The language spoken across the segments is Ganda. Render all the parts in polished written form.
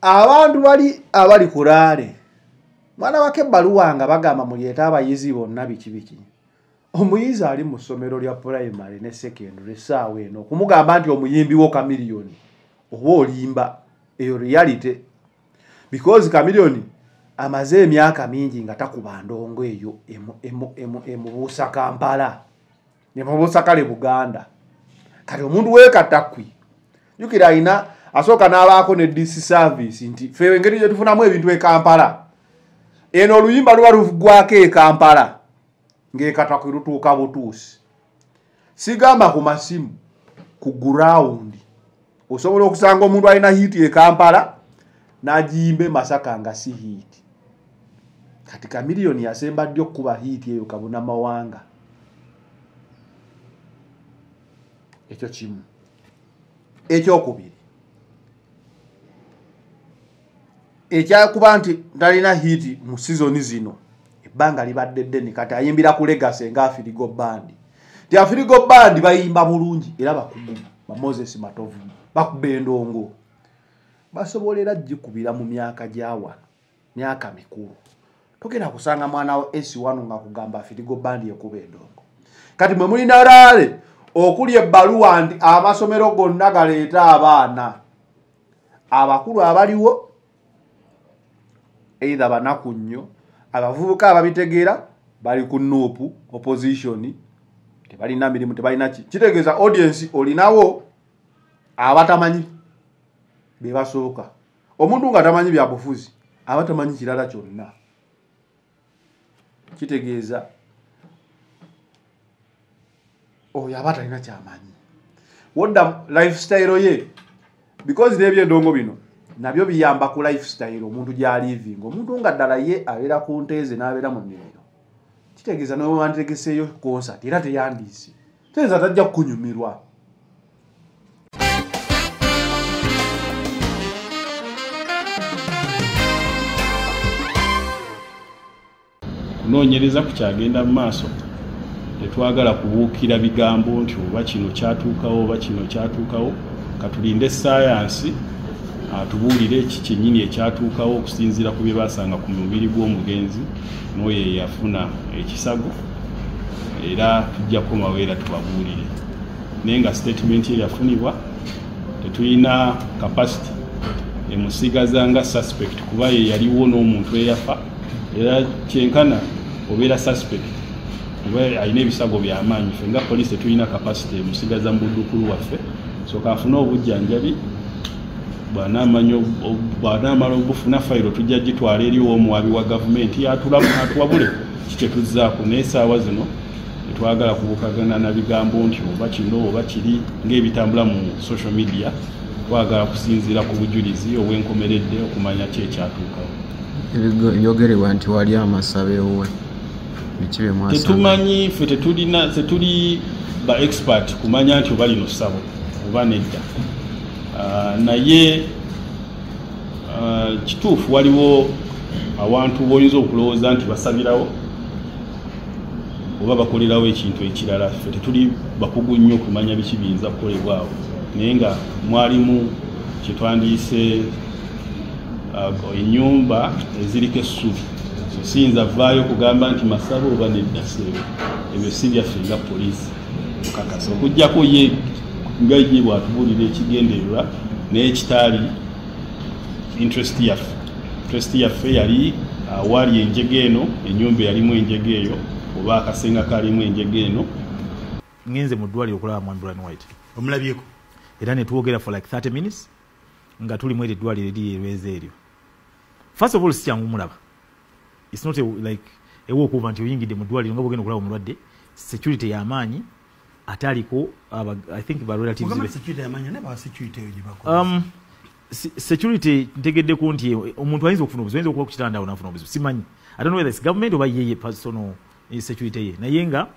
abantu abali kulaale mwana wake baluwa nga bagamba mulyeta abayizi bonna biki omuyizi ali mu ssomero lya primary ne secondary saawa eno kumugamba nti omuyimbi wo Chameleone oba olimba eyo reality because Chameleone amaze emyaka mingi nga takuba ndongo eyo emubuusa Kampala ne mubuusa kale Buganda kati omuntu wekatakwi jukira ina asooka n'abaako ne DC service nti fewe ngeri gye tufunamu ebintu e Kampala eno oluyimba luba luvugwako e Kampala ng'ekatakwi lutuuka butuusi sigamba ku masimu ku ground osobola okusanga omuntu alina hiti e Kampala n'agiyimba Masaka nga si hiti kati Chameleone yasemba ddyo okuba hiti eyo kabuna mawanga ekyo kimu ekyokubiri ekyakuba nti talina hiti mu season zino ebbanga libadde ddene kati ayimbira ku Legacy nga Afirigo Band ti Afirigo Band bayimba bulungi era bakugu ba Moses Matovu bakuba endongo basobolera jikubira mu myaka gyawa myaka mikulu togenda kusanga mwana wa S1 nga kugamba Afirigo Band yekuba endongo kati mwe muli nalaale okuli ebbaluwa nti amasomero gonna galeeta abaana abakulu abaliwo either banaku nnyo abavubuka ababitegeera bali ku nuupu opposition tebalina mirimu tebalina kitegeeza audience olinawo abatamanyi be basooka omuntu nga tamanyi bya bufuzi abatamanyi kirala kyonna kitegeeza oyo abatalina kyamanyi wodda lifestyle ye because nebye ndongo bino nabyo biyamba ku lifestyle omuntu gya living omuntu nga ddala ye abeera ku nteeze n'abeera mu nnimiro kitegeeza n'owe wantegeseeyo concert era teyandiise tegeeza tajja kunyumirwa kunoonyereza ku kyagenda mu maaso tetwagala kubuukira bigambo nti oba kino kyatuukawo oba kino kyatuukawo katulinde sayansi atubuulire kyennyini ekyatuukawo okusinziira ku bye basanga ku mubiri gw'omugenzi n'oyo eyafuna ekisago era tujja kukomawo era tubabuulire naye nga statement eyafunibwa tetulina capacity emusigaza nga suspect kuba ye yaliwo n'omuntu eyafa era kyenkana obeera suspect kuba alina ebisago by'amaanyi ffe nga poliisi tetulina capacity emusigaza mu buddukulu waffe so kaafune obujjanjabi bw'anaamala obufuna fayiro tujja gitwala eri omuwabi wa gavumenti atuwabule kikyetuzaako naye essaawa zino netwagala kubukagana na bigambo nti oba kino oba kiri ng'ebitambula mu social media twagala kusinziira ku bujulizi obwenkomeredde okumanya ki ekyatuukawo ebyogerebwa nti wali amasabe owe biki bye mwasanga tetumanyi ffe tetuli ba expert kumanya nti oba lino ssabo oba nedda naye kituufu waliwo awantu boyinza okulowooza nti basabirawo oba bakolerawo ekintu ekirala ffe tetuli bakugu nnyo okumanya biki biyinza kukolebwawo naye nga mwalimu kyetwandiise ennyumba eziriko essubi siyinza vaayo okugamba nti masabe oba neddaseewo ebyo si byaffe nga poliisi okakasa okugjako ye nga ye bwatubuulira ekigendererwa naye kitaali interest yaffe yali awali enjege eno ennyumba yalimu enjege eyo oba akasenga kalimu enjege eno ngenze mu ddwaliro okulaba mwami Brian White omulabyeko era ne twogera for like 30 minutes nga tuli mu eddwaliro eriri erweza eryo first of all si kyangu mulaba it's not like ewo okuva nti oyingidde mu ddwaliro nga bwogenda okulaba omulwadde security y'amaanyi ataliko I think ba relatives security ntegedde ku nti omuntu ayinza okufuna obuzibu ayinza okuba ku kitanda awo n'afuna obuzibu simanyi I don't know whether it's government oba yeye personal security ye naye nga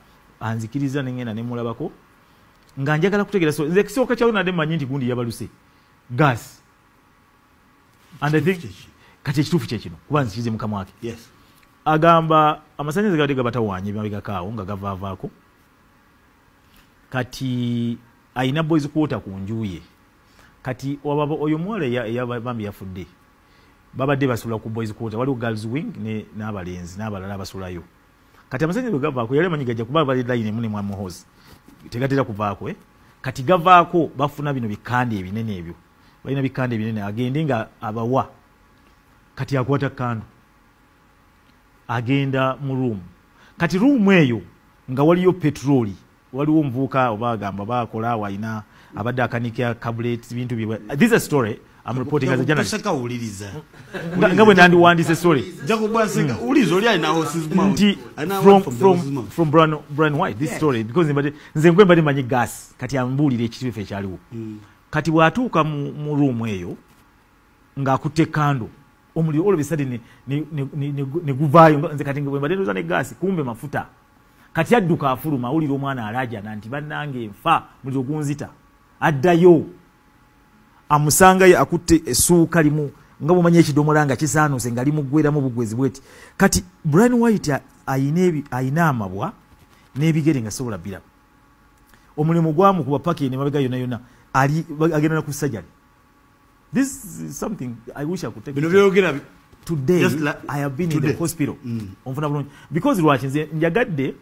anzikiriza nengenda nemulabako nga njagala kutegeera so nze kisooka kyawo nadde mmanyi nti gundi yabaluse gas and I think kati ekituufu kyekino kuba nzikirize mukama wake yes agamba amasannyalaze gabadde gabatawaanya emabegakaawo nga gavaavaako kati ayina boys quarter ku nju ye kati oyo muwala eyabambi yafudde babadde basula ku boys quarter waliwo girls wing n'abalenzi n'abalala abasulayo kati amasannyalaze gavaako yali amanyi gajja kuba bali line emu ne mwamuhozi tegatera kuvaako kati gavaako bafuna bino bikande ebinene ebyo balina bikande ebinene agende nga abawa kati akwata kando agenda mu room kati room eyo nga waliyo petroli waliwo omuvuuka oba agamba bakola walina abadde akanika cabinet bintu bye this is a story I'm reporting as a journalist Saka uliriza nga bwe nandiwandiise story Jakubaseka ulizo oli alina horses mouth from Brian White this story because nze nkwe mbadde manyi gas kati ambuulira ekituufu ekyaliwo kati bw'atuuka mu room eyo ng'akutte kando omuliro all of a sudden ne guvaayo nze kati bwe mbadde ndoza ne gas kumbe mafuta kati adduka afuluma awulira omwana alaajana nti bannange nfa muliro gunzita addayo amusangayo akutte essuuka limu nga bw'omanyi ekidomola nga kisaanuse nga limuggweramu bugwezi bweti kati Brian White ayina amabwa n'ebigere nga sobola bbira omulimu gwamukuba paki nemabega yonna yonna agenda na ku sajjali. This is something I wish I could take today. I have been in the hospital because lwaki nze njagadde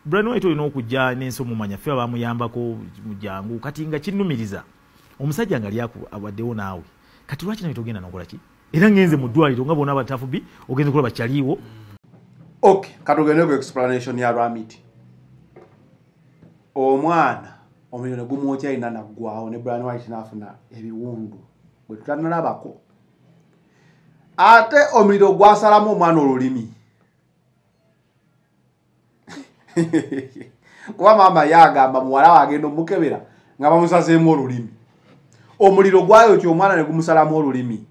Brian White olina okujja n'ensomo manya ffe abamuyambako mu jangu kati nga kinnumiriza omusajja nga lyaku abaddewo naawe kati lwaki nawe togenda nokola ki era ngenze mu ddwaliro nga bona abatafubi ogenze kulaba kyaliwo. Okay, katugende ku explanation ya Ramit. Omwana omuliro gumwokya ina naggwawo ne Brian White n'afuna ebiwundu bwe tutanalabako ate omuliro gwasalamu omwana olulimi kuba mama yagamba muwala wagenda omukebera nga bamusazeemu olulimi omuliro gwayokya omwana ne gumusalamu olulimi.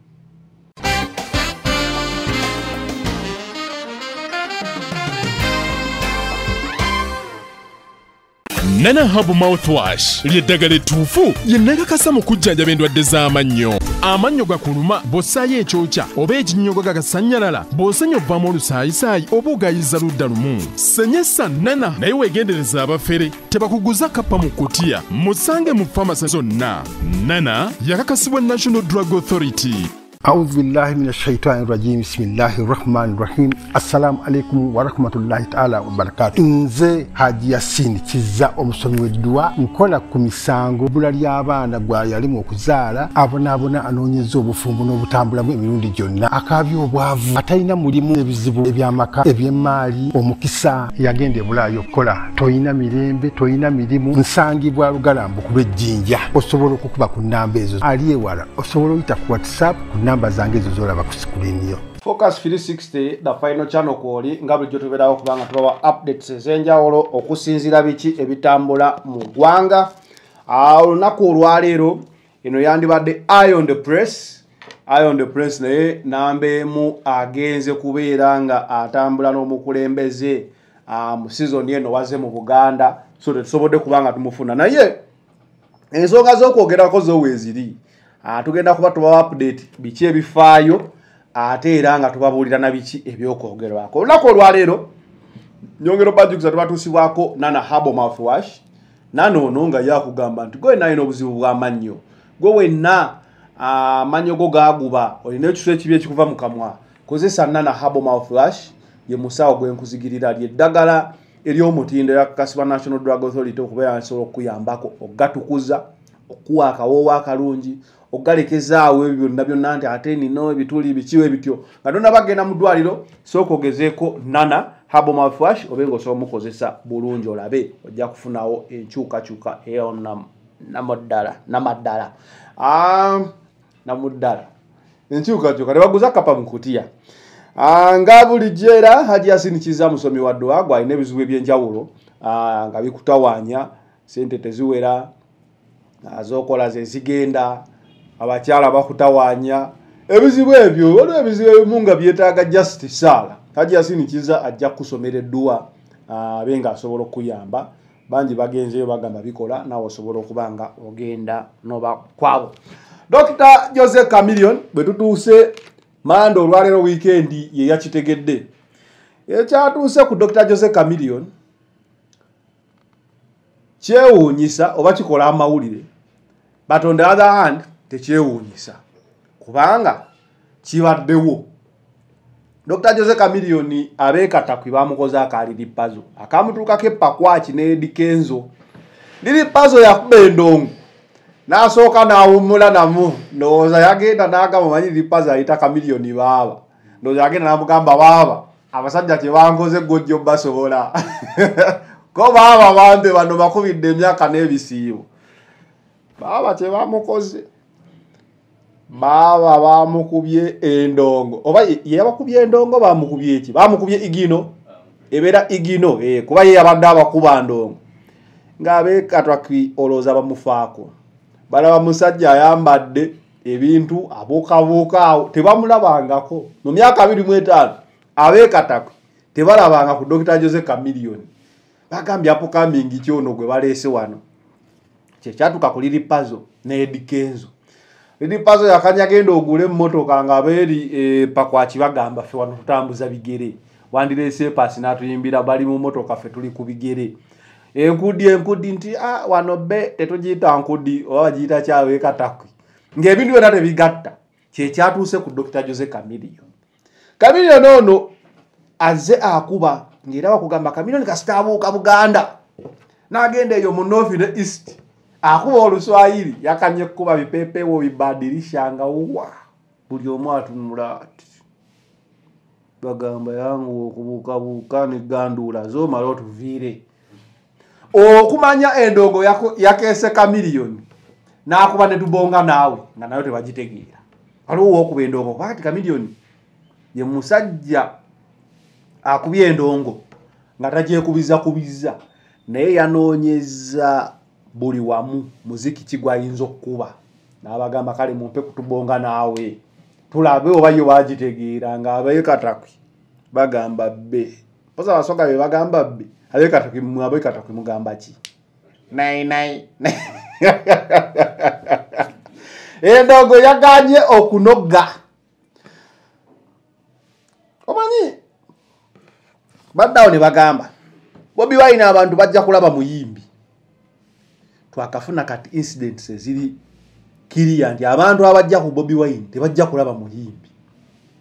Nana Hub Mouthwash lyeddagala ettuufu lye nnakakasa mu kujjanjaba endwadde z'amannyo. Amannyo gakuluma bw'ossaayo ekyokya oba ekinnyogo gagasanyalala bw'osenya ovaamu olusaayisaayi oba ogayiza ludda lumu. Senyesa Nana naye weegendereza abafere tebakuguza kappa mu kutiya musange mu famasi zonna. Nana yakakasibwa National Drug Authority. أعوذ بالله من الشيطان الرجيم بسم الله الرحمن الرحيم السلام عليكم ورحمة الله تعالى وبركاته. nze Haji Yasin kiza omusomi w'eddwa nkola ku misango bula ly'abaana gwa yalimu okuzaala abonaabona anoonyeza obufumbo n'obutambulamu emirundi gyonna akaabya obwavu atalina mulimu ebizibu eby'amaka eby'emmaali omukisa yagenda ebulaayo okukola toyina mirembe toyina mirimu nsangibwa lugalambu kuba ejjinja osobola okukuba ku nnamba ezo ali ewala osobola oyita ku WhatsApp namba zange ezo zolaba ku screen yo. Focus 360 the final channel kwoli nga bulijjo tubeerawo kubanga tubawa updates ez'enjawulo okusinziira biki ebitambula mu ggwanga. Olunaku olwaleero eno yandibadde Eye on the Press naye nambeemu agenze kubeera nga atambula n'omukulembeze mu season eno waze mu Buganda so tetusobodde kubanga tumufuna naye ensonga z'okwogerako zo weeziri. Tugenda kuba tubawa update biki ebifaayo ate era nga tubabuulira na biki ebyokwogerwako. Olunaku olwaleero nyongero bajuguza tubatuusibwako Nana Hub Mouthwash. Nana ono nga yakugamba nti gwe nalina obuzibu bw'amannyo gwe wenna amannyo go gaaguba olina ekisu ekibi ekikuva mu kamwa kozesa Nana Hub Mouthwash ye musawo gwe nkuzigirira lyeddagala ery'omutindo yakakasibwa National Drug Authority okubeera nsobola okuyambako okugatukuza okuwa akawoowo akalungi ogalekeza ebyo byonna byonna nti ate nino ebituli bikiwe bityo nga donna bagenda mu ddwaliro sooka ogezeeko Nana Hub Mouthwash obenga osobola omukozesa bulungi olabe ojja kufunawo enkyukakyuka namaddala enkyukakyuka tebaguza kapa mu kutiya. Nga bulijjo era Haji Yasin Kiza musomi wa ddwa gwalina ebizibu ebyenjawulo nga bikutawaanya sente teziwera azokola ze zigenda abakyala bakutawaanya ebizibu ebyo waliwo ebizibu ebimu nga byetaaga just saala. Haji Yasin Kiza ajja kusomera eddwa abenga asobola okuyamba bangi bagenzeyo bagamba bikola nawe osobola okuba nga ogenda noba kwabo. Dr. Jose Chameleone bwe tutuuse mando olwaleero weekend ye yakitegedde ekyatuuse ku Dr. Jose Chameleone kyewuunyisa oba kikola amawulire but on the other hand tekyewuunyisa kubanga kibaddewo. Dr. Jose Chameleone abeekatakwi bamukoze akaliri puzzle akamutuukako eppakwaki ne Eddie Kenzo liri puzzle yakuba endongo n'asooka n'awummula namu ndowooza yagenda n'agamba manyi liri puzzle ayita Chameleone baaba ndowooza yagenda n'amugamba baaba abasajja kye bankoze gojjo basobola ko baaba bambe bano bakubidde emyaka n'ebisiibo baaba kye bamukoze baba bamukubye endongo oba yabakubye endongo bamukubye eki bamukubye igino ebera igino kuba ye yabadde abakuba ndongo ng'abeekatwakwi olooza bamufaako balaba musajja ayambadde ebintu abookabooka tebamulabangako mu myaka 25 abeekatakwi tebalabanga ku Dr. Jose Chameleone bagambye apokambingi kyono gwe baleese wano kyekyatuka ku liri puzzle ne Eddie Kenzo. Lidi pazo yakanyagenda ogule mmotoka nga beeri pakwaki bagamba fe wano tutambuza bigere wandireese pasi natuyimbira bali mu mmotoka fe tuli ku bigere enkudi nti wano be tetugiyita nkudi oba bagiyita kyabeekatakwi ng'ebintu byonna tebigatta kyekyatuuse ku Dr. Jose Chameleone. Chameleone ono azze akuba ng'era bakugamba Chameleone kasitaabuuka Buganda n'agenda eyo mu North ne East akuba Oluswayiri yakanye kuba bipepe wo bibadilisha nga uwa buli omu atunula ati bagamba yangu okubuukabuuka ne gandula zoma lo tuvire okumanya endongo yakeese Chameleone n'akuba ne tubonga naawe nga nayo tebagitegeera waliwo okuba endongo kati Chameleone ye musajja akubye endongo nga tagyekubiza naye yanoonyeza buli wamu muziki kigwa yinzo kuba n'abagamba kale mumpe kutubonga naawe tulabe oba yo bagitegeera nga abeekatakwi bagamba be poza basoga be bagamba be abeekatakwi mugamba ki nai endongo yaganye okunoga omanyi baddawo ne bagamba Bobi Wine abantu bajja kulaba muyimbi twakafuna kati incidents eziri kiriya nti abantu abajja ku Bobi Wine tebajja kulaba muyimbi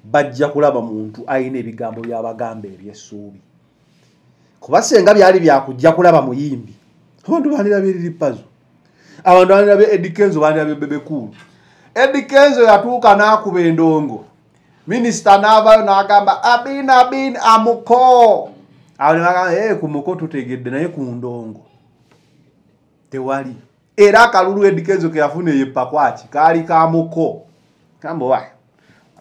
bajja kulaba muntu ayina ebigambo by'abagamba ebyessuubi kuba senga byali byakujja kulaba muyimbi abantu bandira biriri puzzle abantu bandira be Eddie Kenzo bandira be Bebe Cool Eddie Kenzo yatuuka n'akuba endongo minister n'avayo n'agamba abin amuko awone bagamba kumuko tutegedde naye ku ndongo tewali era akalulu Eddie Kenzo ke yafune yepakwaki kali kamuko kambo wa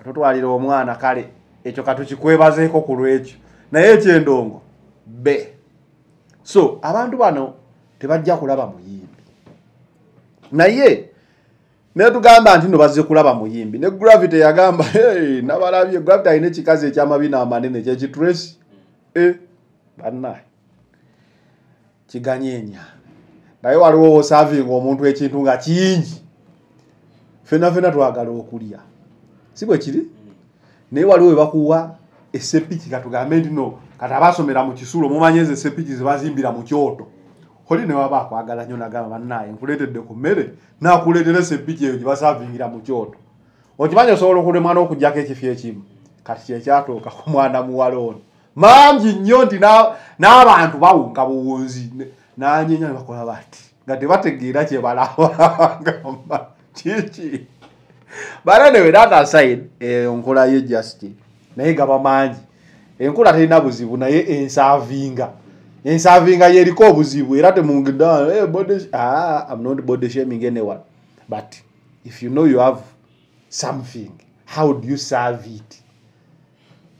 atotwalira omwana kale ekyo katukikwebazeeko ku lwekyo naye ekyendongo be so abantu bano tebajja kulaba muyimbi naye netugamba nti no bazze kulaba muyimbi ne Gravity yagamba nabalabye Gravity ayine kikazi ekyamabina amanene kyekitrace bannaye kiganyenya naye waliwo osavinga omuntu ekintu nga kingi fena twagala okulya si bwe kiri naye waliwo bakuwa esepiki katugambe nti no kati abasomera mu kisulo mumanyeze esepiki zibazimbira mu kyoto holi ne waba akwagala nnyo nagamba bannaye nkuleetedde ku mmere nakuleetera esepiki eyo gibasavingira mu kyoto okimanya osobola okulemwa n'okuggyako ekifi ekimu kati kyekyatuuka ku mwana muwala ono mangi nnyo nti n'abantu bawunga buwunzi nanyenya bakola bati nga tebategeera kye balaba kiki barane we that aside onkola ye justice naye gaba mangi enkola terina buzibu naye ensavinga yeriko obuzibu era temungida body I'm not body shaming anyone but if you know you have something how do you serve it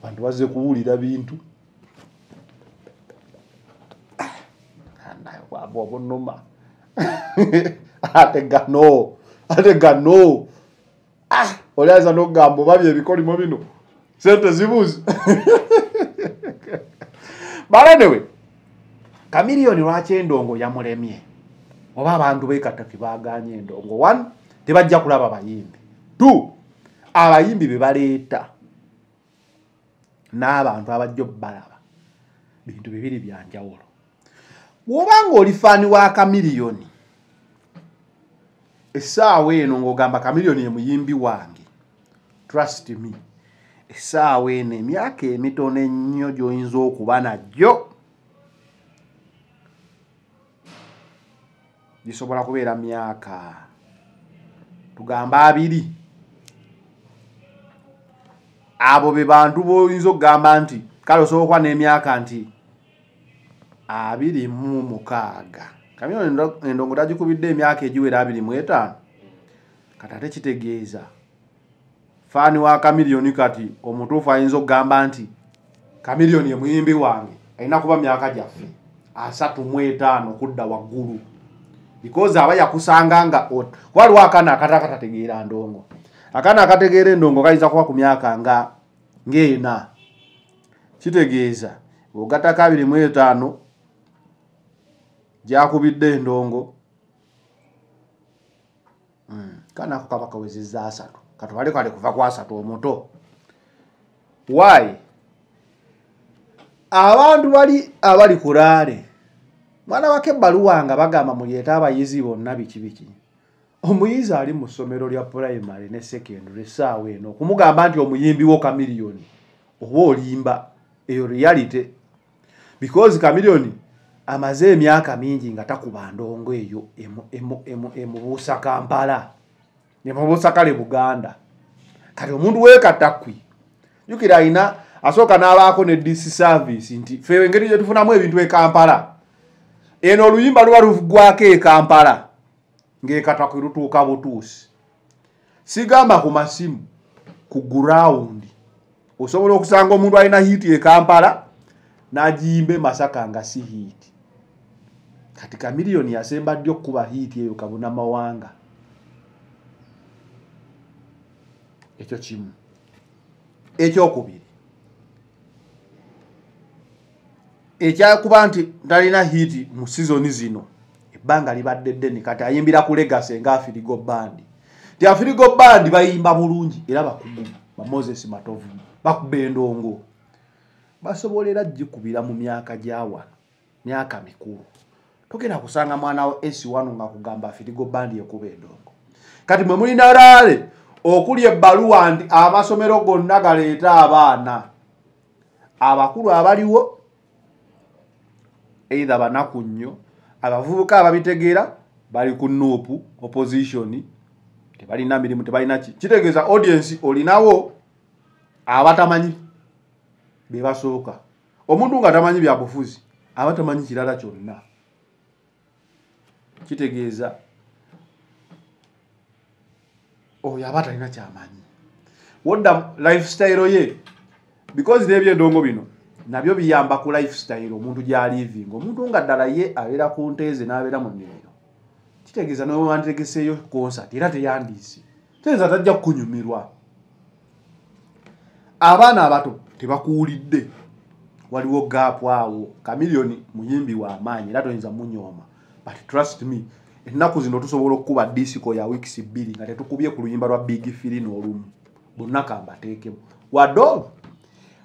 bantu baze kuwulira bintu wabo noma ate gano olaza no gambo babye bikolimo bino sente zibuzi anyway Chameleone lwaki endongo yamulemye oba abantu beekataki baganye endongo 1 tebajja kulaba bayimbi 2 abayimbi be baleeta n'abantu abajja balaba bintu bibiri byanjawulo wobanga oli fani wa Chameleone essaawa eno ng'ogamba Chameleone ye muyimbi wange trust me essaawa eno emyaka emitono ennyo gy'oyinza okuba najjo gisobola kubeera myaka tugamba 2 abo be bantu boyinza okugamba nti kale osobola okuba n'emyaka nti 26 Kamiliyoni Endongo tagikubidde emyaka egiwera 25 kati ate kitegeeza faani wa Kamiliyoni kati omutuufu ayinza okugamba nti Kamiliyoni ye muyimbi wange alina kuba myaka gyaffe 35 okudda waggulu because aba yakusanga nga waliwo akaana akatategeera Ndongo akaana akategeera Endongo kayinza kuba ku myaka nga ng'ena kitegeeza ogataka 25 gyakubidde Endongo kana ako kaba kawezezza 3 katwale kale kuva kwa 3 omuto why abantu abali kulaale mwana wake ebbaluwa nga bagamba muleeta abayizi bonna biki omuyizi ali mu ssomero lya primary ne secondary essaawa eno okumugamba nti omuyimbi wo Kamiliyoni oba olimba eyo reality because Kamiliyoni amaze emyaka mingi nga takuba Ndongo eyo emubuusa Kampala nemubuusa kale Buganda kati omuntu weekatakwi jukira alina asooka n'abaako ne DC service nti ffe engeri gye tufunamu ebintu e Kampala eno oluyimba luba luvugwako e Kampala ng'ekatakwi lutuuka butuusi sigamba ku masimu ku ground osobola okusanga omuntu alina hiiti e Kampala n'agiyimba Masaka nga si hiiti kati Kamiliyoni yasemba ddyo okuba hiiti eyo kabuna mawanga ekyo kimu ekyokubiri ekyakuba nti talina hiiti mu sizoni zino ebbanga libadde ddene kati ayimbira ku Legacy nga Afirigo Band ti Afirigo Band bayimba bulungi era bakubu ba Moses Matovu bakuba Endongo basobolera gikubira mu myaka gyawa myaka mikulu togenda kusanga mwana wa S1 nga kugamba Afirigo Band yekuba Endongo kati mwe mulina laale okuli ebbaluwa nti amasomero gonna galeeta abaana abakulu abaliwo either banaku nnyo abavubuka ababitegeera bali ku noopu opposition tebalina mirimu tebalina kitegeeza audience olinawo abatamanyi be basooka omuntu nga tamanyi bya bufuzi abatamanyi kirala kyonna kitegeeza oyo abatalina kyamanyi wodda lifestyle ye because n'ebyo Endongo bino nabyo biyamba ku lifestyle omuntu gyali living omuntu nga ddala ye abeera ku nteeze n'abeera mu nnimiro kitegeeza n'owe wantegeseeyo concert era teyandiise tegeeza tajja kunyumirwa abaana abato tebakuwulidde waliwo gaapu awo Kamiliyoni muyimbi wa maanyi era toyinza munyooma but trust me ennaku zino tusobola okukuba disiko ya weeks 2 nga tetukubye ku luyimba lwa Big Firi n'olumu bonna kambateekemu wadolo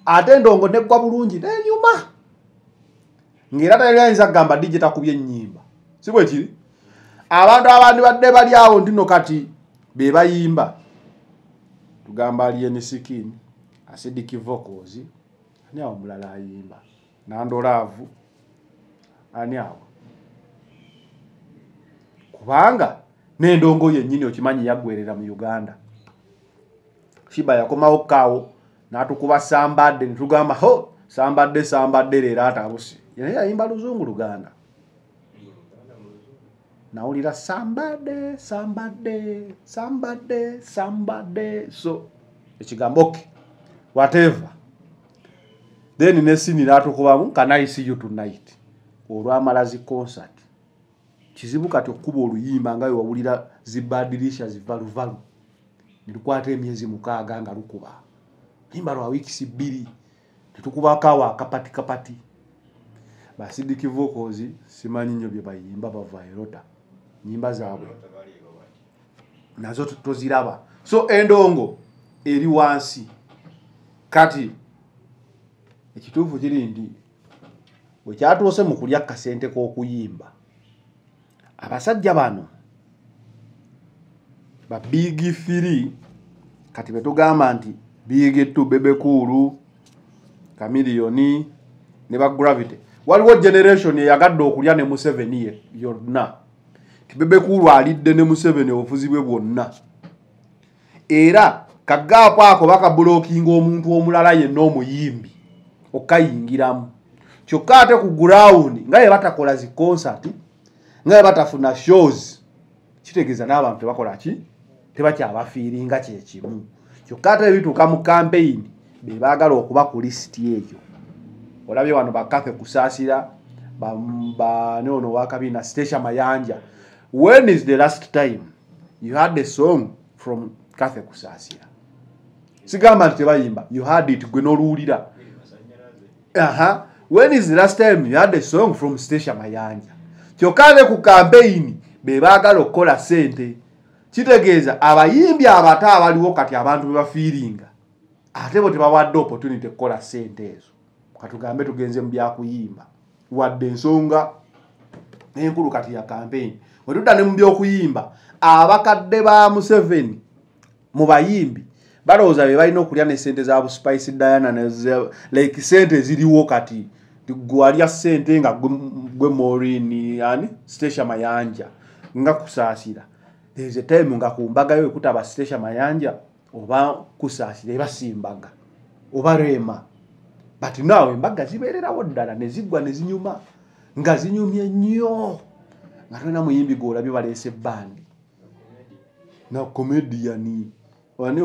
ate Endongo neggwa bulungi n'enyuma ng'era tayinza kugamba DJ takubye ennyimba si bwe kiri abantu abandi badde bali awo ndino kati be bayimba tugamba Alien Skin Acidic Vocals ani awo mulala ayimba Nandolaavu ani awo kubanga n'Endongo yennyini okimanyi yaggwerera mu Uganda Shiba yakomawo kaawo n'atukuba Sambadde netugamba ho Sambadde leero atabuse yali ayimba Luzungu Luganda nawulira Sambadde so ekigambo okay whatever then nesini n'atukubamu Can I See You Tonight olw'amalazi concert kizibu kati okuba oluyimba nga wawulira zibadirisha zivaluvalu nitukwata emyezi 6 nga lukuba limba lwa weeks 2 netukuba kawa kapati Acidic Vocals simanyi nnyo bye bayimba bavairota nyimba zaabwe nazo toziraba so Endongo eri wansi kati ekituufu kiri ndi bwe kyatuuse mu kulya kasente k'okuyimba abasajja bano ba Big Firi kati betugamba nti Big2 Bebe Cool Chameleone ne ba Gravity waliwo generation eyagadde okulya ne Museveni yonna Bebe Cool alidde ne Museveni obufuzi bwe bwonna era kagaapo ako baka blocking omuntu omulala yenna omuyimbi okayingiramu kyokka ate ku ground nga batakola zi concert nga batafuna shows kitegeeza n'abantu tebakola ki tebakyabafiiringa kyekimu kyokka ate ebituuka mu campaign be baagala okuba ku list eyo olabye wano bakafe kusaasira neono wakabina Stesha Mayanja. When is the last time you had a song from Kafe Kusaasira? Sigamba nti tebayimba, you had it gwe n'oluwulira. When is the last time you had a song from Stesha Mayanja? Kyokka ku campaign be baagala okukola sente. Kitegeeza abayimbi abato abaliwo kati abantu be bafiiringa ate bo tebawadde opportunity okukola sente ezo. Katugambe tugenze mu byakuyimba wadde ensonga enkulu kati ya campaign wedudda ne mu byokuyimba abakadde ba Museveni mu bayimbi balowooza be balina okulya ne sente za Spice Diana ne like sente ziriwo kati gwalya sente nga gwe Morini yani Stesha Mayanja nga Kusaasira. There is a time nga kumbaga yo kutaba Stesha Mayanja oba Kusaasira ebasimbaga oba Rema. But now embaga zibeererawo ddala ne ziggwa ne zinyuma nga zinyumye nnyo nga tolina muyimbi gw'olabye baleese bandi na comedian ani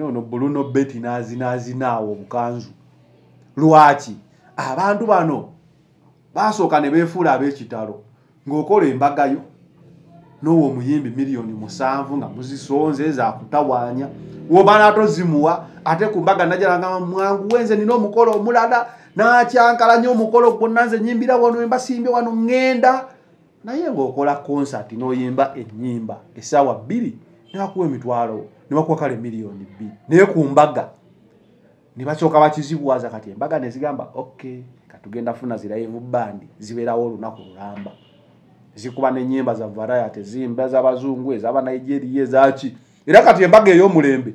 ono Bruno Betty n'azinaawo obukanzu. Lwaki abantu bano basooka ne beefuula ab'ekitalo ng'okola embagayo n'owo omuyimbi miliyoni 7 nga muzisonze zakutawaanya woba n'atozimuwa ate ku mbaga najalanga mwangu wenze nina omukolo omulala n'akyankala nnyo omukolo gwonna nze nyimbira wano embasimbye wano ŋŋenda naye ng'okola concert n'oyimba ennyimba essaawa 2 ne bakuwa emitwalo ne bakuwa kale miliyoni 2 naye ku mbaga ne basooka bakizibuwaza kati embaga ne zigamba okay katugenda funa zi live band zibeerawo olunaku lulamba zikuba n'ennyimba za variety zimba z'abazungu ez'aba Nigeria ezaki era kati embaga ey'omulembe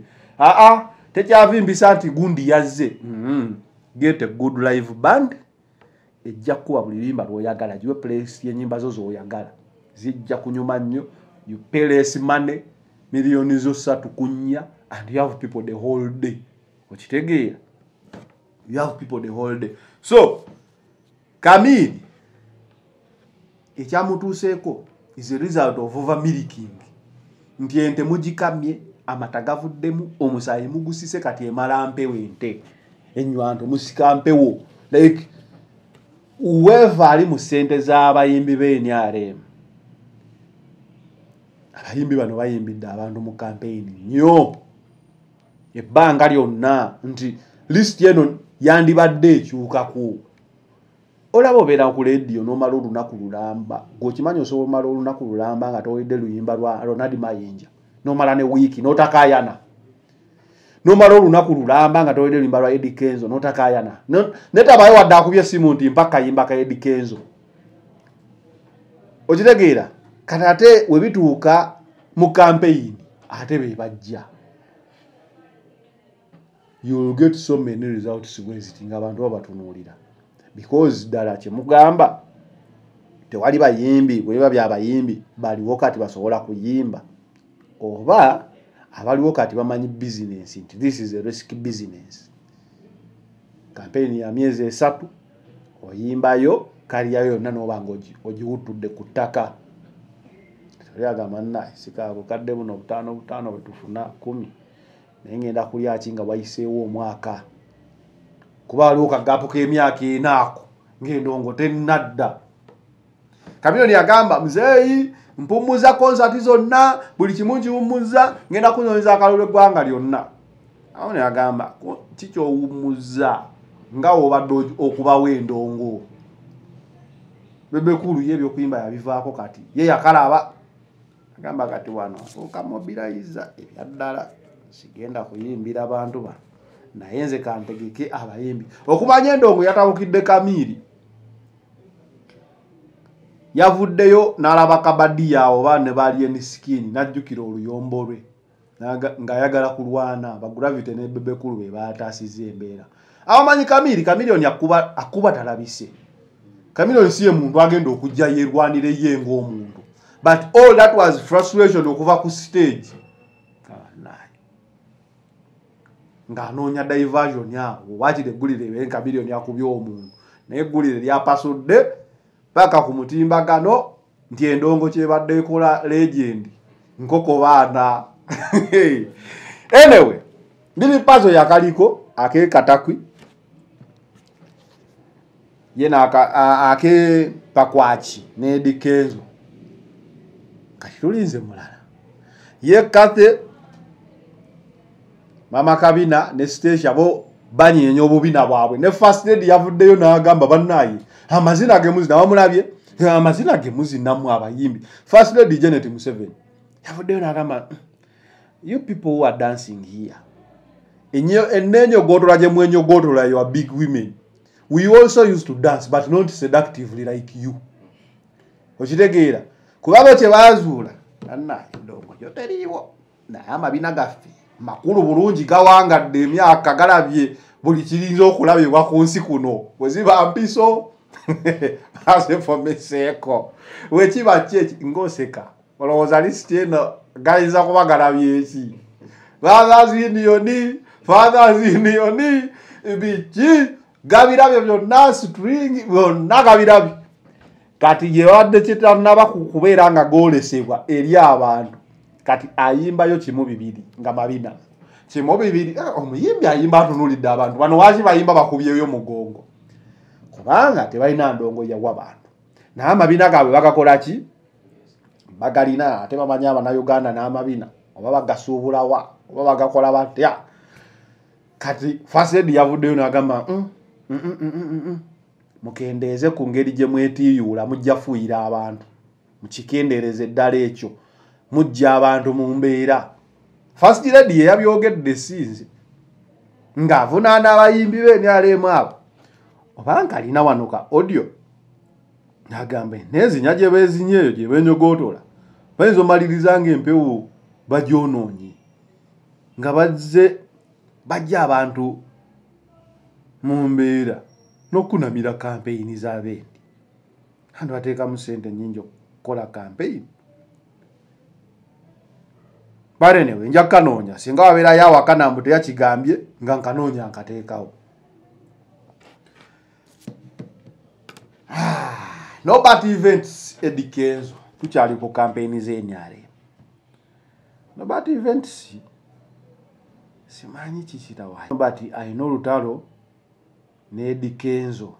tekyavimbisa nti gundi yazze get a good live band ejja kuba buli limba lw'oyagala giwe place y'ennyimba zo z'oyagala zijja kunyuma nnyo you pay less money miliyoni zo 3 kunnya and you have people the whole day okitegeera you have people the whole day so Kamili ekyamutuuseeko is a result of over milking nti ente mugikamye amata gavuddemu omusaayi mugusise kati emala mpewo ente enywanto musika mpewo like whoever ali mu ssente z'abayimbi b'NRM abayimbi bano bayimbidde abantu mu campaign nnyo ebbanga lyonna nti list eno yandibadde ekyukako. Olaba obeera ku radio n'omala olunaku lulamba gwokimanyi osobola omala olunaku lulamba nga towedde luyimba lwa Ronald Mayinja n'omala ne wiiki n'otakayana n'omala olunaku lulamba nga towedde luyimba lwa Eddie Kenzo n'otakayana netabayo wadde akubye essimu nti mpaka kayimba ka Eddie Kenzo okitegeera kati ate we bituuka mu campaign ate be bajja you'll get so many results nga abantu babatunuulira because ddala kyemugamba tewali bayimbi bweba byabayimbi baliwo kati basobola kuyimba oba abaliwo kati bamanyi business nti this is a risky business. Campaign ya myezi 3 oyimbayo kaliyayo yonna n'obanga ogiwuttudde ku ttaka tolyaga manna sikaabo kadde buno 5 bwetufuna 10 naye ngenda kulya ki nga wayiseewo omwaka kuba waliwo kagaapo k'emyaka 4 ako ng'endongo tennadda. Chameleone yagamba muzeeyi mpumuza concert zonna buli kimu kiwummuza ngenda kunyonyeza akalulu eggwanga lyonna. Awo ne yagamba kikyowummuza nga obadde okubawo endongo. Bebe Cool ye byokuyimba yabivaako kati ye yakalaba agamba kati wano okamobiliza ebyaddala sigenda kuyimbira abantu bano naye nze kantegeke abayimbi okumanya endongo yatabukidde Kamili yavuddeyo n'alaba kabadi yawo baane bali enisikini najjukira oluyombo lwe ng'ayagala kulwana bagravity ne bebekulu be baataasiza embeera abamanyi Chameleone akuba talabise Chameleone siye muntu agenda okujja yerwanire ye ng'omuntu but all that was frustration okuva ku stage ng'anoonya diversion yawo waakiri eggulire ebe Chameleone yakubye omuntu naye eggulire lyapasudde paka ku mutimbagano nti endongo kyebadde ekola legend nkoko baana anyway ndiri pazo yakaliko akekatakwi yena ake pakwachi ne Dikenzo katulinze mulala ye kate mama Kabina ne stage abo banyenye obubina bwabwe ne first lady yavuddeyo n'agamba bannaye amazina gemuzina bamulabye amazina gemuzina mu abayimbi first lady Janet Museveni yavuddeyo n'agamba you people who are dancing here enenyo gotola je mwenyo gotola you are big women we also used to dance but not seductively like you okitegeera kubaba kye bazuula annaye ndongo yoteriiwo naye amabina gaffe makulu bulungi gawangadde emyaka galabye buli kirinza okulabibwa ku nsi kuno bweziba mpiso asefomeseeko wekiba kyeki ngoseka olowooza lisiti eno gayiza kuba galabye eki fathers union biki gabirabye byonna string byonna gabirabye kati gye wadde kitanaba kubeera nga goolesebwa eri abantu kati ayimbayo kimu bibiri nga mabina kimu bibiri omuyimbi ayimba atunulidde abantu bano waaki bayimba bakubyeyo mugongo kubanga tebalina ndongo yawa abantu naye amabina gaabwe bagakola ki bagalina ate bamanyi Abannayuganda n'amabina oba bagasuubulawa oba bagakola batya kati first lady yavuddeyo n'agamba mukendeeze ku ngeri gye mwetiiyuula mujja fuuyira abantu mukikendeereze eddala ekyo mujja abantu mu mbeera first lady ye yabyogedde sinzi ng'avunaana abayimbi be ne alemu abo obanga alina wano ka audio n'agamba neezinya gye beezinya eyo gye beenyogootola bayinza omaliriza ng'empewo bagyonoonye nga bazze bajja abantu mu mbeera n'okunamira kampeyini z'abendi kandi bateekamu ssente nnyingi okukola kampeyini barenewe nja kanoonya singa wabeerayo awakana mbu teyakigambye nga nkanoonya nkateekawo Nobody events Dikenzo tukyali ku kampeyini z'enyale Nobody events simanyi kikirawayo Nobody ayina olutalo ne Dikenzo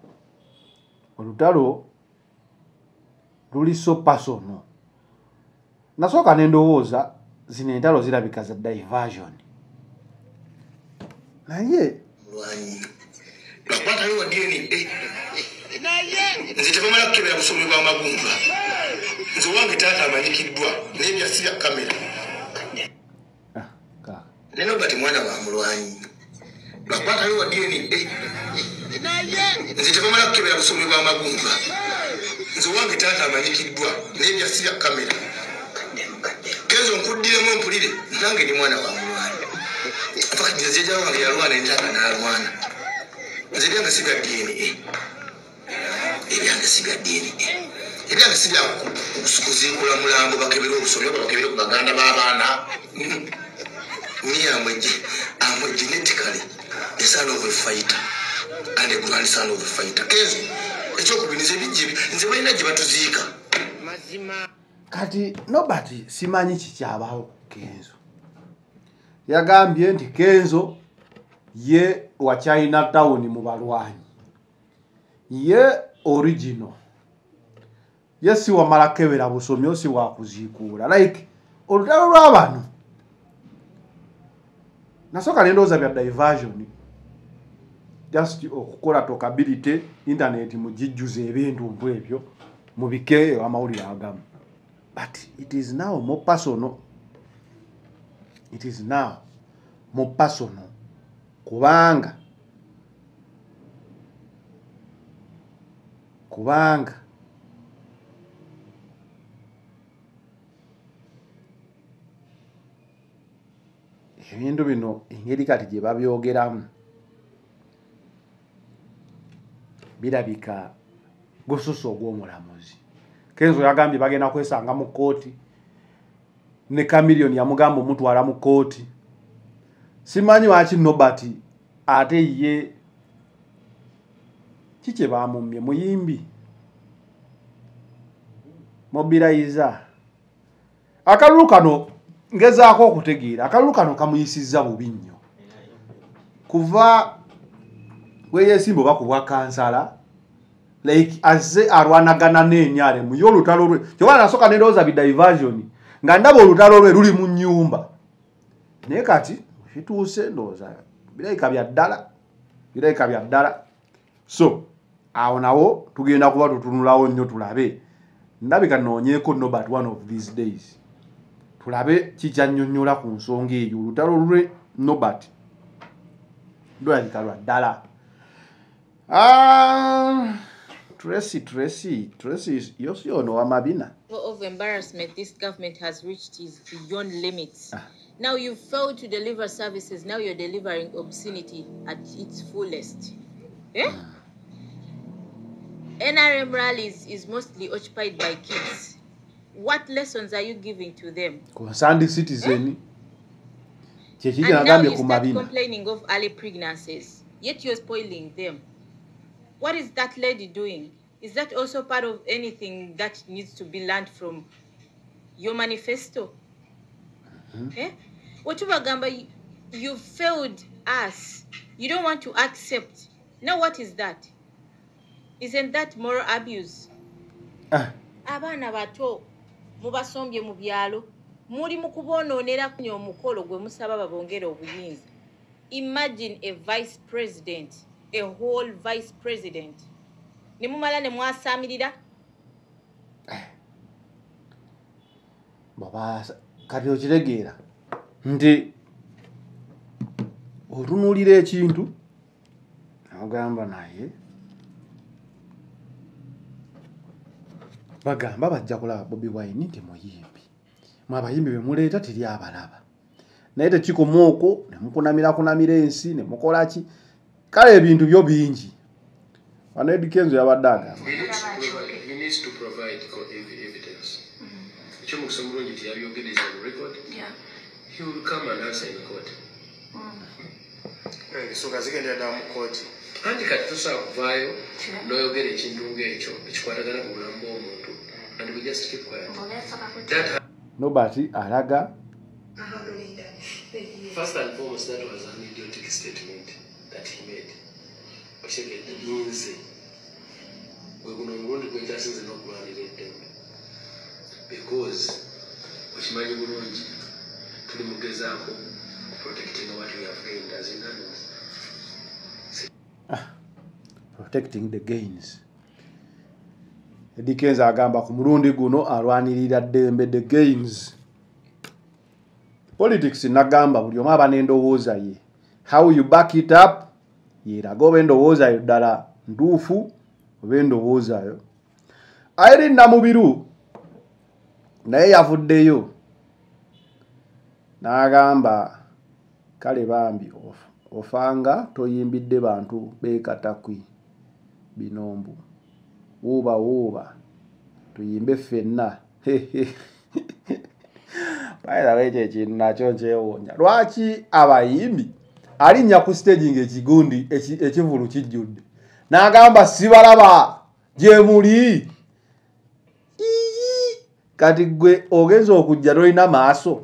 olutalo luli so personal nasooka n'endowooza zino entalo zirabika za diversion naye lwakwata liwa DNA nze tebamala kukebera busomi bwa magumba nze wange taata amanyikiddwa n'ebyasi bya kamera ne Nobody mwana wa mulwanyi lwakwata liwa DNA nze tebamala kukebera busomi bwa magumba nze wange taata amanyikiddwa n'ebyasi bya kamera Kenzo nkuddiremu mpulire nange ni mwana wa mulwanyi fakati nze jjawo wange yalwana entaka n'alwana nze byange siga DNA ebyange siga DNA ebyange sibya kuziikula mulambo bakebera obusomi bakebera ku baganda b'abaana I'm genetically a son of a fighter and a grandson of a fighter. Kenzo ekyokubiniza ebijjibi nze balina gye batuziika kati Nobody simanyi kikyabawo ku Kenzo yagambye nti Kenzo ye wa Chinatown mu balwanyi ye original ye si wamala kebera busomi si wakuziikuula like olutalo lw'abano nasooka nendowooza bya diversion just okukola tokability internet mugijjuza ebintu ebyo mu bike amawulire agamu but it is now more personal kubanga ebintu bino engeri kati gye babyogeramu birabika gususu ogw'omulamuzi. Kenzo yagambye bagenda kwesanga mu kooti ne Chameleone yamugamba omutwala mu kooti. Simanyi waki Nobert ate ye kike bamumye muyimbi mobilizer. Akalulu kano ngezaako okutegeera akalulu kano kamuyisizza bubi nnyo kuva we yesimbo bakubwa kansala like azze arwanagana n'enyale mu yolutalo lwe kyobana nasoka nendoza bidiversion nga ndabo olutalo lwe luli mu nyumba naye kati fituuse ndoza birayika bya ddala so awo nawo tugenda kuba tutunulawo nnyo tulabe ndabika noonyeeko Nobert one of these days tulabe kijanyonnyola ku nsonga eyo olutalo lwe Nobert lwalika lwa ddala. Tracy yosi ono wamabina. Of embarrassment this government has reached is beyond limits. Now you've failed to deliver services, now you're delivering obscenity at its fullest. Eh? NRM rallies is mostly occupied by kids. What lessons are you giving to them? Concerned citizen. And now you start complaining of early pregnancies, yet you're spoiling them. What is that lady doing? Is that also part of anything that needs to be learned from your manifesto? Eh? Gamba, you failed us. You don't want to accept. Now what is that? Isn't that moral abuse? Abana bato mubasombye mu byalo muri mukubonoonera kunyo omukolo gwe musaba babongera obuyinza. Imagine a vice president, a whole vice president. Nimumala ne mwasamirira. Baba kati okiregeera nti otunulira ekintu agamba naye bagamba bajja kulaba Bobi Wine nti muyimbi mwabayimbi bemuleeta teri abalaba naye tekikoma okwo ne mukunamira ensi ne mukola ki kale ebintu byo bingi Wanedi Kenzo yabadde agamba he needs to provide evidence. Ekyo mu kusoma bulungi nti yabyogereza on record. He will come and answer in court. So gazigendera mu court. Anti kati tosobola kuvaayo n'oyogera ekintu ng'ekyo ekikwatagana ku bulamu bw'omuntu and we just keep quiet. Nobert alaga. First and foremost, that was an idiotic statement that he made. Oshegedde nze we guno omulundi gwekyasinze n'okulwanira eddembe because okimanyi bulungi tuli mugezaako protecting what we have gained as Ugandans. Protecting the gains. Edikenza agamba ku mulundi guno alwanirira ddembe the gains. Politics nagamba buli omu aba n'endowooza ye. How you back it up? Yeraga oba endowooza yo ddala ntuufu oba endowooza yo. Irene Namubiru naye yavuddeyo n'agamba kale bambi ofanga toyimbidde bantu beekatakwi binombu wuuba tuyimbe ffenna. Bayira ekyo ekintu nakyo nkyewoonya lwaki abayimbi alinnya ku stage ng'ekigundi ekivulu kijjudde n'agamba sibalaba gye muli kati gwe ogenza okujja tolina maaso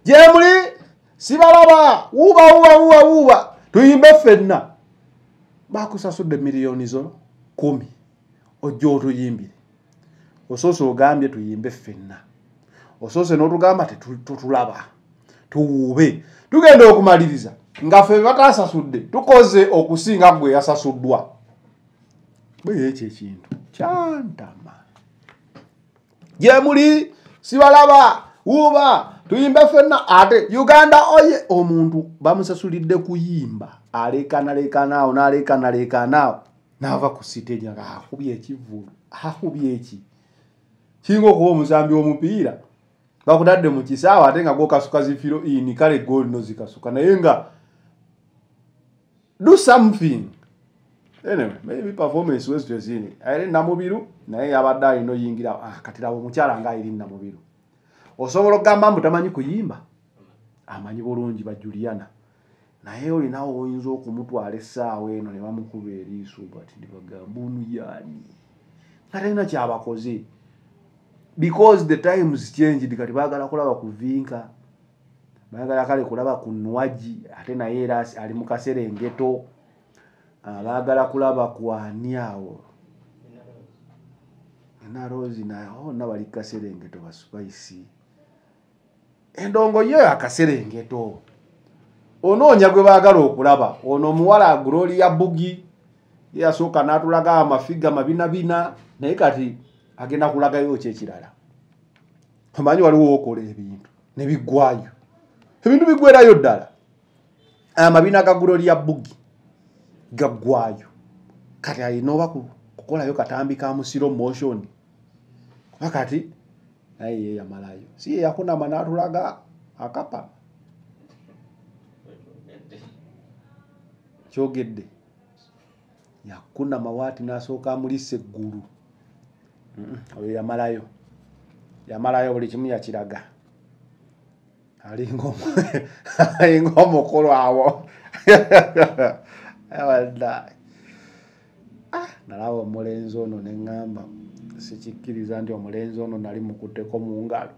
gye muli sibalaba wuuba tuyimbe ffenna bakusasudde miliyoni zo 10 ojja otuyimbire osoose ogambye tuyimbe ffenna osoose n'otugamba tetulaba tuwuube tugenda okumaliriza nga ffe batasasudde tukoze okusinga gwe yasasuddwa bwe ekyo ekintu kyantama gye muli sibalaba wuuba tuyimbe ffenna ate Uganda oye omuntu bamusasulidde kuyimba aleekanaawo n'aleekanaawo n'ava ku siteegi nga akubye ekivulu akubye eki kinga okuba omuzambi w'omupiira bakutadde mu kisaawa ate nga gwokasuka zifiro ini kale goal no zikasuka naye nga do something anyway maybe performance was just in ayire namubiru naye yabadde alina oyingira katirawo omukyala nga ayiri namubiru osobola okugamba mbu tamanyi kuyimba amanyi bulungi ba Juliana naye olinawo oyinza okumutwala essaawa eno ne bamukuba eriiso bati ndibagamba onu yaani atalina kyabakoze because the times changed kati baagala kulaba kuvinka baagala kale kulaba ku Nwaji ate naye era ali mu Kaserengeto baagala kulaba ku aniawo na Rose nayo nabali Kaserengeto ba Spice endongo yo akaserengeto onoonya gwe baagala okulaba ono muwala Gloria Bugi yasooka n'atulaga amafiga mabina naye kati agenda kulagayo kyekirala omanyi waliwo okola ebintu ne biggwayo ebintu biggwerayo ddala amabina ga Gloria Bugi gaggwayo kati alina oba kukolayo katambi ka musiro motion kuba kati naye ye yamalayo si ye yakunama n'atulaga akapa kyogedde yakunama waati n'asooka amulisa eggulu oyo yamalayo buli kimu yakiraga alinga omukulu awo nalaba omulenzi ono neŋŋamba sikikkiriza nti omulenzi ono nali mukutteko mu ngalo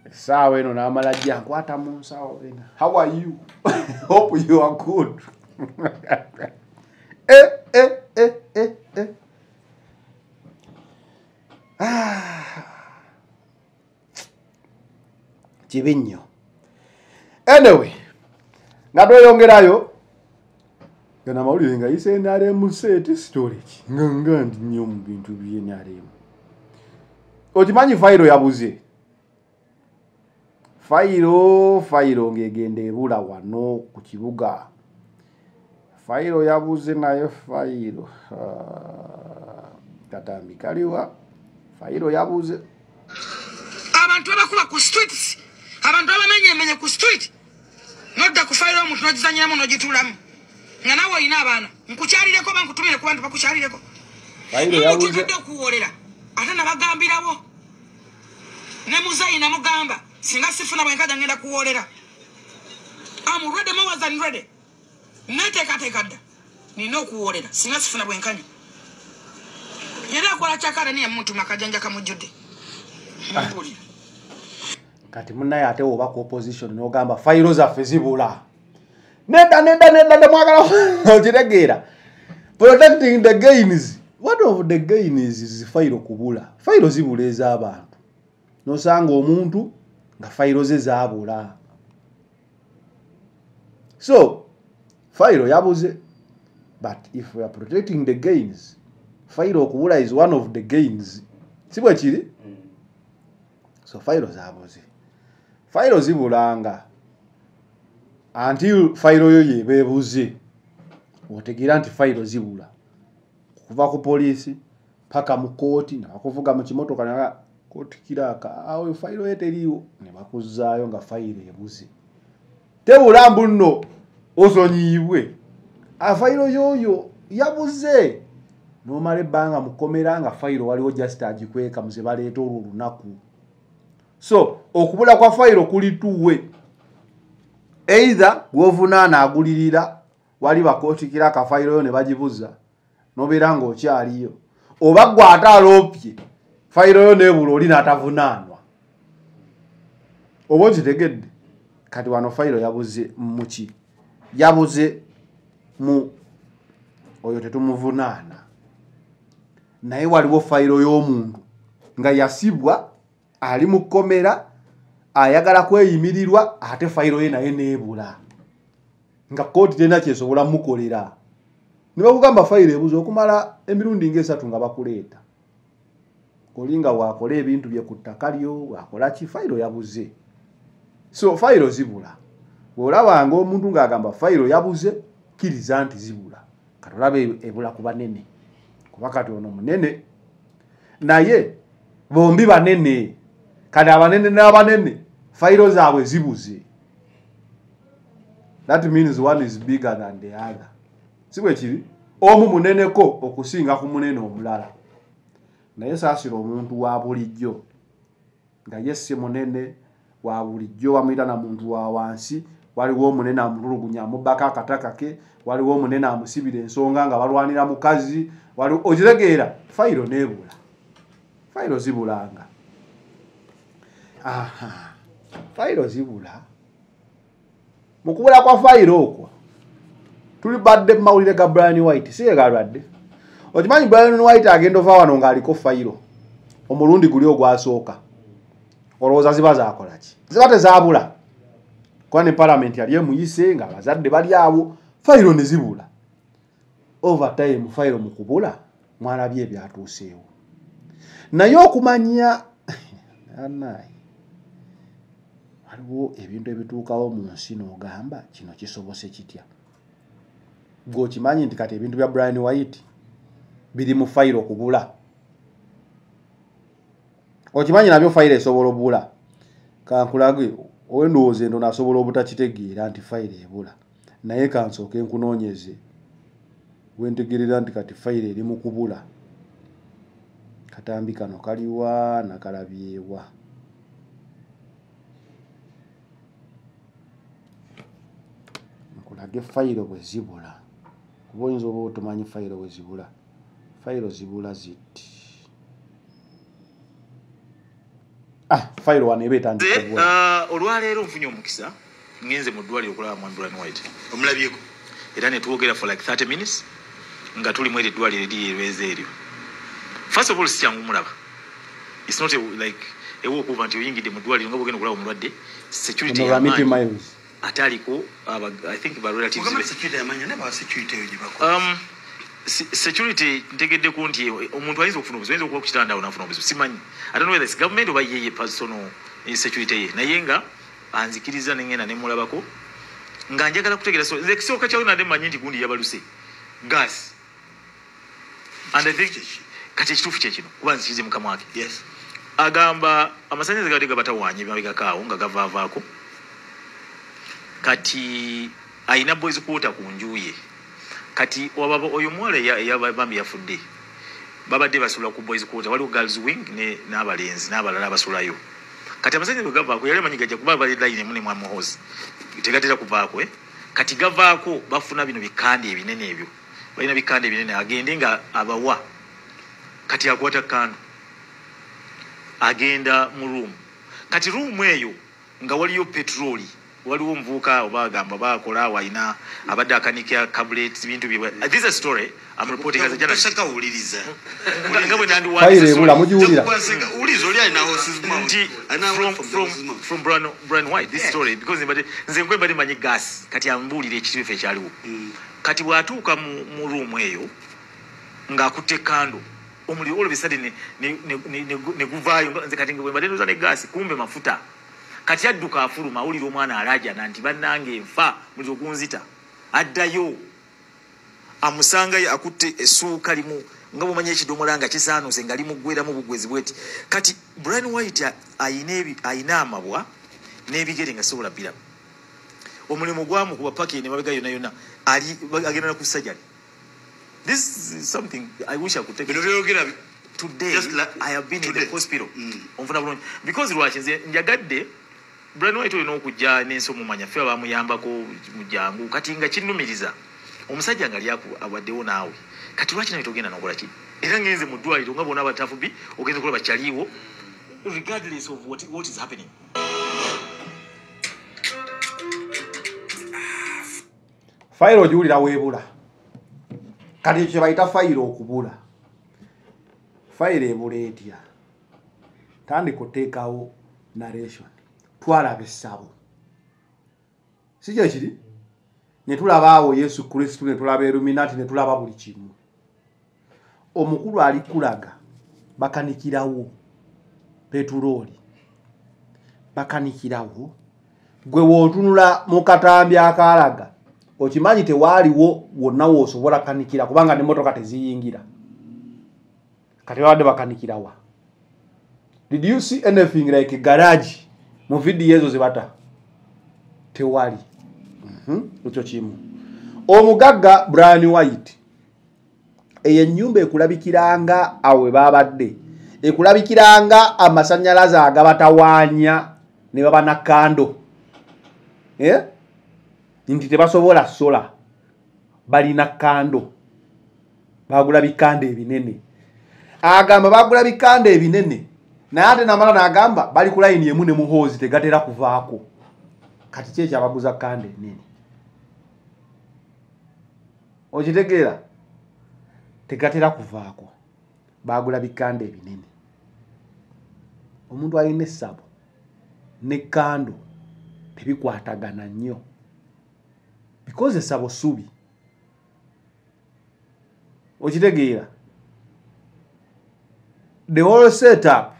essaawa eno n'amala jja nkwata mu nsawo ena how are you hope you are good kibi nnyo anyway nga tweyongerayo gana mawulire nga yise NRM set storage nga ndi nnyo mu bintu bye NRM okimanyi fayiro yabuze fayiro ngegende ebula wano ku kibuga fayiro yabuze nayo fayiro katambi kaliwa fayiro yabuze abantu abakuba ku streets abantu abamenye ku street nodda ku fayiro omuntu nogizanyiramu nogitulamu nga nawe olina abaana nkukyalireko bankutumire ku bantu bakukyalireko fayiro yabuze okuwolera ate nabagambirawo ne muzayi namugamba singa sifuna bwenkaja ngenda kuwolera I'm ready more than ready neteekateeka dda nina okuwolera singa sifuna bwenkanya yera akola kyakala niye muntu makajanja kamujjudde mpulira kati munaye ate oba ku opposition n'ogamba fayiro zaffe zibula nedda mwagala okitegeera protecting the gains one of the gains is fayiro kubula fayiro zibula ez'abantu nosanga omuntu nga fayiro ze zaabula so fayiro yabuze but if we are protecting the gains fayiro okubula is one of the gains sibwe kiri so fayiro zabuze fayiro zibulanga until fayiro yo yebebuze otegeera nti fayiro zibula kuva ku poliisi paka mu kooti nabakuvuga mu kimotoka na kooti kiraka awo fayiro yeteriiwo ne bakuzaayo nga fayiro ebuze tebula mbuno osonyiibwe afayiro yoyo yabuze nomala ebbanga mukomera nga fayiro waliwo just agikweka muze baleeta olwo olunaku so okubula kwa fayiro kuli tuwe either gwovunaana agulirira wali bakooti kiraka fayiro yo ne bagibuza nobeera ng'okyaliyo oba gwe ate aloopye fayiro yo nebula oli n'atavunaanwa oba okitegedde kati wano fayiro yabuze muki yabuze mu oyo tetumuvunaana naye waliwo fayiro y'omuntu nga yasibwa ali mu kkomera ayagala kweyimirirwa ate fayiro ye naye nebula nga kooti tena kyesobola mukolera ne bakugamba fayiro ebuze okumala emirundi ng'esatu nga bakuleeta kolinga wakola ebintu bye ku ttaka lyo wakola ki fayiro yabuze so fayiro zibula bw'olabanga omuntu ng'agamba fayiro yabuze kkiriza nti zibula katolabe ebula ku banene wakati ono munene naye bombi banene kati abanene n'abanene fayiro zaabwe zibuze. That means one is bigger than the other. Sibwe kiri omu muneneko okusinga ku munene omulala. Naye saasira omuntu wa bulijjo nga yesse munene wa bulijjo wamuyita na muntu wa wansi, waliwo omunene amutulugunya amubaka akataka ke, waliwo omunene amusibira ensonga nga balwanira mukazi, waliwo ogitegeera fayiro nebula. Fayiro zibulanga. Aha. Fayiro zibula. Mukubula kwa fayiro okwo. Tuli badde mawulire ga Brian White. Siye galwadde. Okimanyi Brian White agenda ova wano ng'aliko fayiro. Omulundi guli ogwasooka. Olowooza ziba zaakola ki? Ziba tezaabula. Kwa ne parliament yali emuyise nga abazadde bali awo. Fayiro ne zibula. Over time fayiro mukubula mwalabye ebyatuuseewo. Naye okumanya anayi waliwo ebintu ebituukawo mu nsi n'ogamba kino kisobose kitya. Gwe okimanyi nti kati ebintu bya Brian White biri mu fayiro kubula. Okimanyi nabyo fayiro esobola obula. Kankulage owendowooza endo nasobola obutakitegeera nti fayiro ebula. Naye kansooke nkunoonyeze wentegerera nti kati fayiro eri mu kubula. Katambi kano kaliwa nakalabyewa. Nkulage fayiro bwe zibula. Kuba oyinza oba otumanyi fayiro bwe zibula. Fayiro zibula ziti. Fayiro wano eba etandika kubula. Olwaleero nfunye omukisa ngenze mu ddwaliro okulaba mu Brian White. Omulabyeko. Era ne twogera for like 30 minutes nga tuli mu eddwaliro eryezo eryo. First of all, it's not like a walk over until you get the Mudwali, you're going to go on security. Ataliko, I think about relatives. Security, take the county, Omuntua's of Nobs, when you walk stand down from Siman. I don't know whether it's government or a personal insecurity. Nayenga, and the Kirizan and Emulabako. Nganja take it. So the Sokacha and the Maniti Gundi Yabalusi. Gas. And I think. Kati ekituufu kye kino kuba nzikize mukama wake. Yes. Agamba amasanyalaze gaali gabatawanye mabega kaawo nga gavaavaako. Kati ayina boys quarter ku njuye. Kati wababa oyo muwala yabambi yafudde. Babadde basula ku boys quarter waliwo girls wing n'abalenzi n'abalala abasulayo. Kati amasanyalaze gavaako yali amanyi gajja kuba bali line mune mwa muhozi. Tegatera kuvaako Kati gavaako bafuna bino bikande ebinene ebyo. Balina bikande ebinene agende nga abawa. Kati akwata kando agenda mu room. Kati room eyo nga waliyo petroli, waliwo mvuka obagamba bakola waina abadde akanikya cabinet bintu bibwe. This is a story I'm reporting as a journalist. Saka uliriza. Ngabo ndandi wa. Fayiro mujiwulira. Ulizo lya ina horses from Brian White this story because nze nkwe bali manyi gas kati ambulire ekitife kyaliwo. Kati bwatuuka mu room eyo nga akutte kando. Omuli all of a sudden ne guvayo nze kati ngwe badenoza ne gas kumbe mafuta kati adduka afuluma ulira omwana alaja nanti bannange nfa muliro gunzita addayo amusanga akutte essuuka limu nga bumanye ekidomola nga kisaanuse nga limugweramu bugwezi bweti kati Brian White ayina amabwa n'ebigere nga sobola bbira omulimu gwamu kuba paki ne mabega yonna ali agenda ku sajjali. This is something I wish I could take. Today, I have been in the hospital. Because njagadde Brian White olina okujja n'ensi omumanya ffe abamuyambako mu jangu kati nga kinnumiriza omusajja nga lyaku abaddewo naawe kati lwaki naye togenda nokola ki era ngenze mu ddwaliro nga bona abatafubi ogenza okulaba kyaliwo regardless of what is happening. Fayiro ogiwulira weebula. Kati kye bayita fayiro okubula. Fayiro ebula etya. Tandika oteekawo narration. Twalaba essabo. Si kye kiri? Ne tulaba awo Yesu Kristo, ne tulaba Illuminati, ne tulaba buli kimu. Omukulu ali kulaga bakanikirawo petroli. Bakanikirawo. Gwe wootunula mu katambi akaalaga. Okimanyi tewaaliwo wonna w'osobola kanikira kubanga n'emmotoka teziyingira. kati babadde bakanikirawa. Did you see anything like garage mu video ezo zebata? Tewali. Ekyo kimu. Omugagga Brian White eyo ennyumba ekulabikiranga awe babadde ekulabikiranga amasanyalaze agabatawaanya ne baba na kando nti tebasobola sola balina kando bagula bikande ebinene agamba bagula bikande ebinene naye ate namala n'agamba bali ku layini emu ne muhoozi tegatera kuvaako kati kyekyo abaguza kande enene okitegeera tegatera kuvaako bagula bikande ebinene omuntu alina essabo ne kando tebikwatagana nnyo because essabo subi okitegeera the whole setup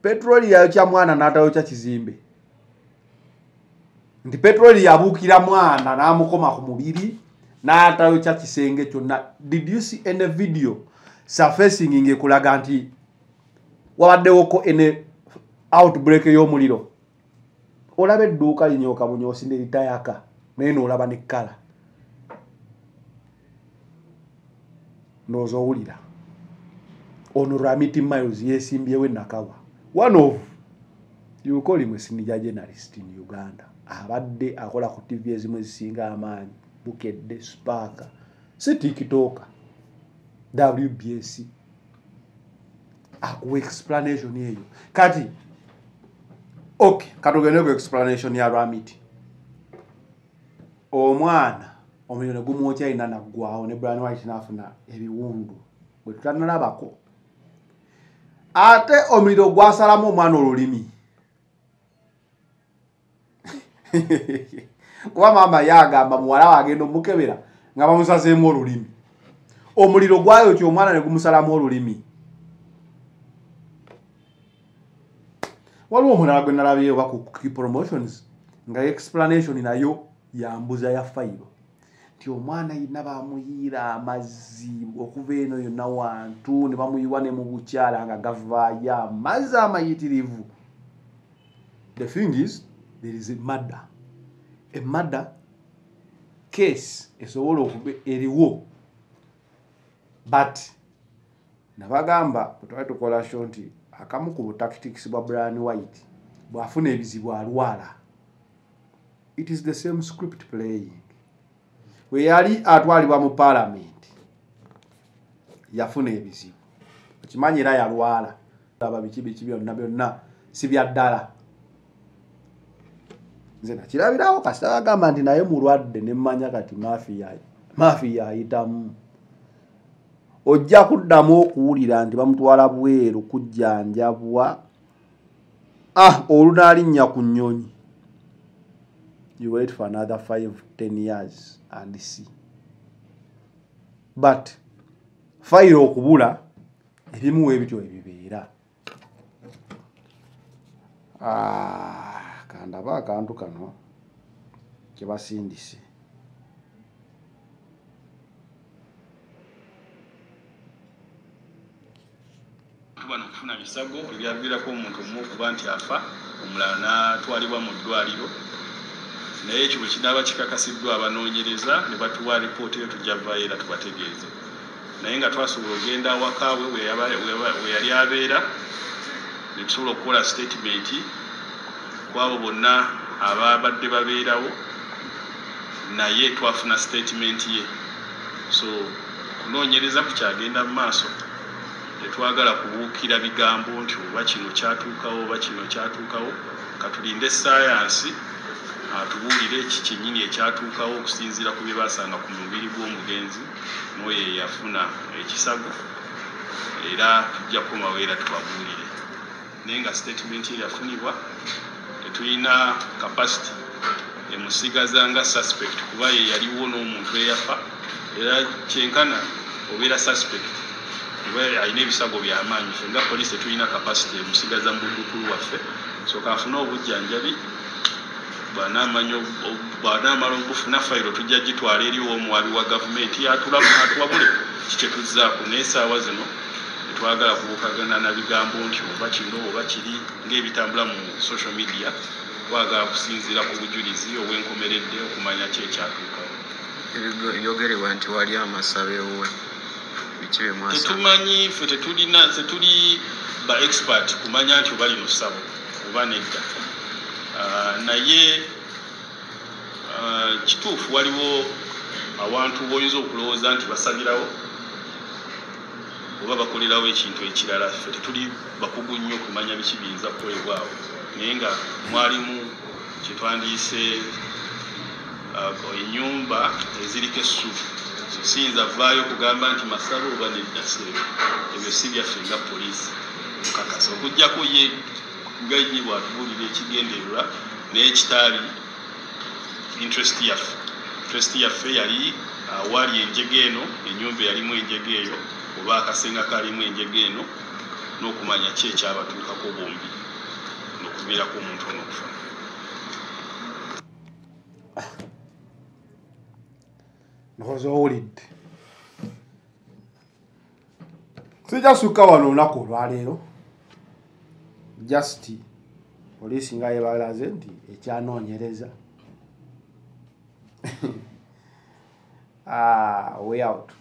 petroli yayokya mwana n'atayokya kizimbe nti petroli yabuukira mwana n'amukoma ku mubiri n'atayokya kisenge kyonna. Did you see any video surfacing ng'ekulaga nti wabaddewoko ene outbreak y'omuliro? Olaba edduuka linyooka bunyoosi ne litayaka naye n'olaba ne kkala n'ozowulira ono Ramiti Miles yeesimbyewo Nakawa, one of you call him a senior journalist in Uganda, abadde akola ku TV ezimu ezisinga amaanyi Bukedde Spark si TikTok WBS akuwa explanation eyo kati okay katugende ku explanation ya Ramiti. Omwana omuliro gumwokya ina naggwawo ne Brian White n'afuna ebiwundu bwe tutanalabako ate omuliro gwasalamu omwana olulimi kuba mama yagamba muwala wagenda omukebera nga bamusazeemu olulimi omuliro gwayokya omwana ne gumusalamu olulimi. Waliwo omulala gwe nalabyeyo baku promotions nga explanation nayo yambuza ya fayiro nti omwana yina bamuyiira amazzi okuva eno yonna wantu ne bamuyiwa ne mu bukyala nga gavaayo amazzi amayitirivu. The thing is there is a murder case esobola okuba eriwo but nabagamba twali tukola show nti akamu ku tactics bwa Brian White bwafuna ebizibu alwala. It is the same script playing. We yali atwalibwa mu parliament yafuna ebizibu okimanyi era yalwala aba biki byonna si bya ddala nze nakirabirawo kasita bagamba nti naye mulwadde ne mmanya kati maafi yayitamu ojja kuddamu okuwulira nti bamutwala bweru kujjanjabwa olunalinnya ku nnyonyi. You wait for another 5-10 years and see. But fayiro okubula ebimu ebityo ebibeera. Kandaba akantu kano kyebasindise. Bano kufuna bisago ebyaviirako omuntu omu okuba nti afa omulala n'atwalibwa mu ddwaliro naye ekyo bwe kinaaba kikakasiddwa abanoonyereza ne batuwa alipoota eyo tujja vaayo era tubategeeze naye nga twasobola ogenda awakaawe we yali abeera ne tusobola okukola statement kwabo bonna ababadde babeerawo naye twafuna statement ye. So kunoonyereza kukyagenda mu maaso tetwagala kubuukira bigambo nti oba kino kyatuukawo katulinde sayansi atubuulire eki kyennyini ekyatuukawo okusinziira ku bye baasanga ku mubiri gw'omugenzi n'oyo eyafuna ekisago era tujja kukomawo era tubabuulire naye nga statement ye yafunibwa tetulina capacity emusigaza nga suspect kuba ye yaliwo n'omuntu eyafa era kyenkana obeera suspect kuba alina ebisago by'amaanyi ffe nga poliisi tetulina capacity emusigaza mu buddukulu waffe so kaafuna obujjanjabi bw'anaamala obufuna fayiro tujja gitwala eri omuwabi wa gavumenti atuwabule kikyetuzaako n'essaawa zino twagala kubuukagana na bigambo nti oba kino oba kiri ng'ebitambula mu social media twagala kusinziira ku bujulizi obwenkomeredde okumanya ki ekyatuukawo. Ebyogerebwa nti wali amasabewo biki bye mwasaba? Tetumanyi, ffe tetuli ba expert kumanya nti oba lino ssabo oba nedda. Naye kituufu waliwo awantu boyinza okulowooza nti basabirawo oba bakolerawo ekintu ekirala. Ffe tetuli bakugu nnyo okumanya biki biyinza kukolebwawo, naye nga mwalimu kyetwandiise ennyumba eziriko essubi. Siyinza vaayo kugamba nti masaba oba nedda seeru, ebyo si byaffe nga poliisi okakasa, okuggyako ye gaye bwatubuulira ekigendererwa naye kitaali interest yaffe. Interest yaffe yali awali enjega eno, ennyumba eyalimu enjega eyo oba akasenga kalimu enjega eno, n'okumanya ki ekyabatuukako bombi n'okuviirako omuntu ono okufa. Nhoza owulidde sijja sukka wano olunaku olwaleero, just poliisi nga yebalaze nti ekyanoonyereza way out.